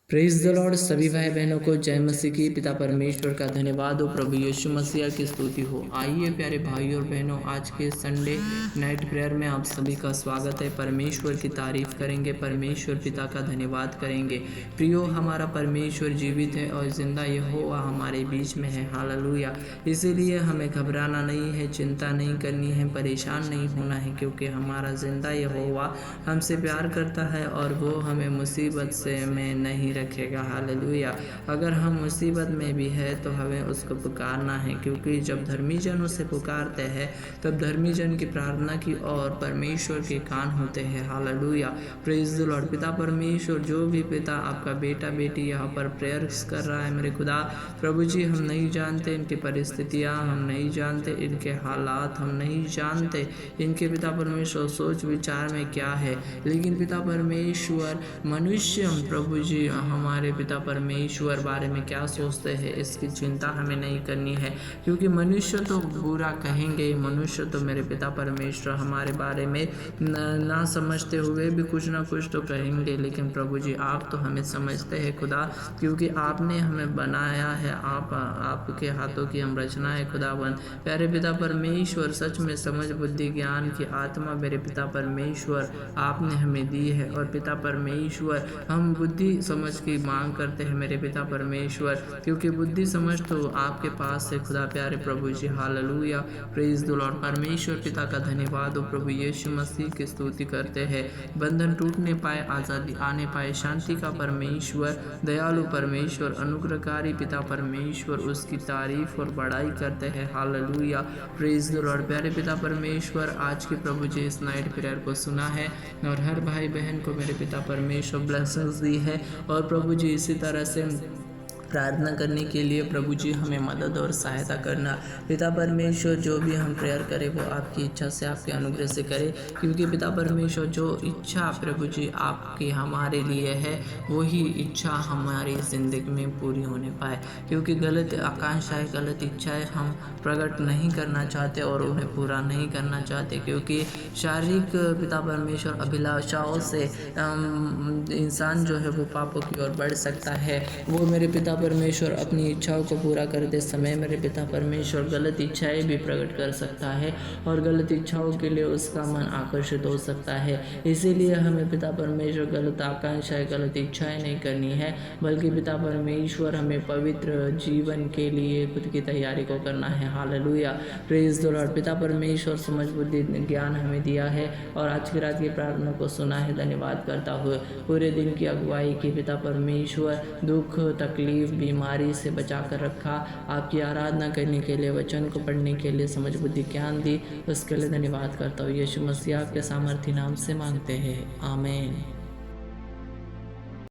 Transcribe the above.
Praise the Lord. सभी भाई बहनों को जय मसीह की। पिता परमेश्वर का धन्यवाद हो, प्रभु यीशु मसीह की स्तुति हो। आइए प्यारे भाई और बहनों, आज के संडे नाइट प्रेयर में आप सभी का स्वागत है। परमेश्वर की तारीफ करेंगे, परमेश्वर पिता का धन्यवाद करेंगे। प्रियो, हमारा परमेश्वर जीवित है और जिंदा यहोवा हमारे बीच में है। हालेलुया। इसीलिए हमें घबराना नहीं है, चिंता नहीं करनी है, परेशान नहीं होना है, क्योंकि हमारा जिंदा यहोवा हमसे प्यार करता है और वो हमें मुसीबत से में नहीं रखेगा। हालेलुया। अगर हम मुसीबत में भी है तो हमें उसको पुकारना है, क्योंकि जब धर्मी जन उसे पुकारते हैं तब धर्मी जन की प्रार्थना की और परमेश्वर के कान होते हैं। हालेलुया। Praise the Lord. पिता परमेश्वर, जो भी पिता आपका बेटा बेटी यहाँ पर प्रेयर्स कर रहा है, मेरे खुदा प्रभु जी, हम नहीं जानते इनकी परिस्थितियाँ, हम नहीं जानते इनके हालात, हम नहीं जानते इनके पिता परमेश्वर सोच विचार में क्या है, लेकिन पिता परमेश्वर मनुष्य प्रभु जी हमारे पिता परमेश्वर बारे में क्या सोचते हैं इसकी चिंता हमें नहीं करनी है, क्योंकि मनुष्य तो बुरा कहेंगे, मनुष्य तो मेरे पिता परमेश्वर हमारे बारे में ना समझते हुए भी कुछ ना कुछ तो कहेंगे, लेकिन प्रभु जी आप तो हमें समझते हैं खुदा, क्योंकि आपने हमें बनाया है, आपके हाथों की हम रचना है खुदावन। प्यारे पिता परमेश्वर, सच में समझ बुद्धि ज्ञान की आत्मा मेरे पिता परमेश्वर आपने हमें दी है, और पिता परमेश्वर हम बुद्धि समझ की मांग करते हैं मेरे पिता परमेश्वर, क्योंकि बुद्धि समझ तो आपके पास है खुदा प्यारे प्रभु जी। हालेलुया। Praise the Lord. परमेश्वर पिता का धन्यवाद हो, प्रभु यीशु मसीह की स्तुति करते हैं। बंधन टूटने पाए, आज़ादी आने पाए, शांति का परमेश्वर, दयालु परमेश्वर, अनुग्रहकारी पिता परमेश्वर, उसकी तारीफ और बड़ाई करते हैं। हालेलुया। Praise the Lord. प्यारे पिता परमेश्वर, आज के प्रभु जी इस नाइट प्रेयर को सुना है और हर भाई बहन को मेरे पिता परमेश्वर ब्लेसिंग्स दी है, और प्रभु जी इसी तरह से प्रार्थना करने के लिए प्रभु जी हमें मदद और सहायता करना। पिता परमेश्वर, जो भी हम प्रेयर करें वो आपकी इच्छा से, आपके अनुग्रह से करें, क्योंकि पिता परमेश्वर जो इच्छा प्रभु जी आपकी हमारे लिए है वही इच्छा हमारी ज़िंदगी में पूरी होने पाए, क्योंकि गलत आकांक्षाएं, गलत इच्छाएं हम प्रकट नहीं करना चाहते और उन्हें पूरा नहीं करना चाहते, क्योंकि शारीरिक पिता परमेश्वर अभिलाषाओं से इंसान जो है वो पापों की ओर बढ़ सकता है। वो मेरे पिता परमेश्वर अपनी इच्छाओं को पूरा करते समय मेरे पिता परमेश्वर गलत इच्छाएं भी प्रकट कर सकता है, और गलत इच्छाओं के लिए उसका मन आकर्षित हो सकता है। इसीलिए हमें पिता परमेश्वर गलत आकांक्षाएं, गलत इच्छाएं नहीं करनी है, बल्कि पिता परमेश्वर हमें पवित्र जीवन के लिए खुद की तैयारी को करना है। हालेलुया। Praise the Lord. पिता परमेश्वर समझ बुद्धि ज्ञान हमें दिया है और आज की रात की प्रार्थना को सुना है। धन्यवाद करता हुए पूरे दिन की अगुवाई की पिता परमेश्वर, दुख तकलीफ बीमारी से बचा कर रखा, आपकी आराधना करने के लिए, वचन को पढ़ने के लिए समझ बुद्धि ज्ञान दी, उसके लिए धन्यवाद करता हूँ। यीशु मसीह के सामर्थी नाम से मांगते हैं, आमीन।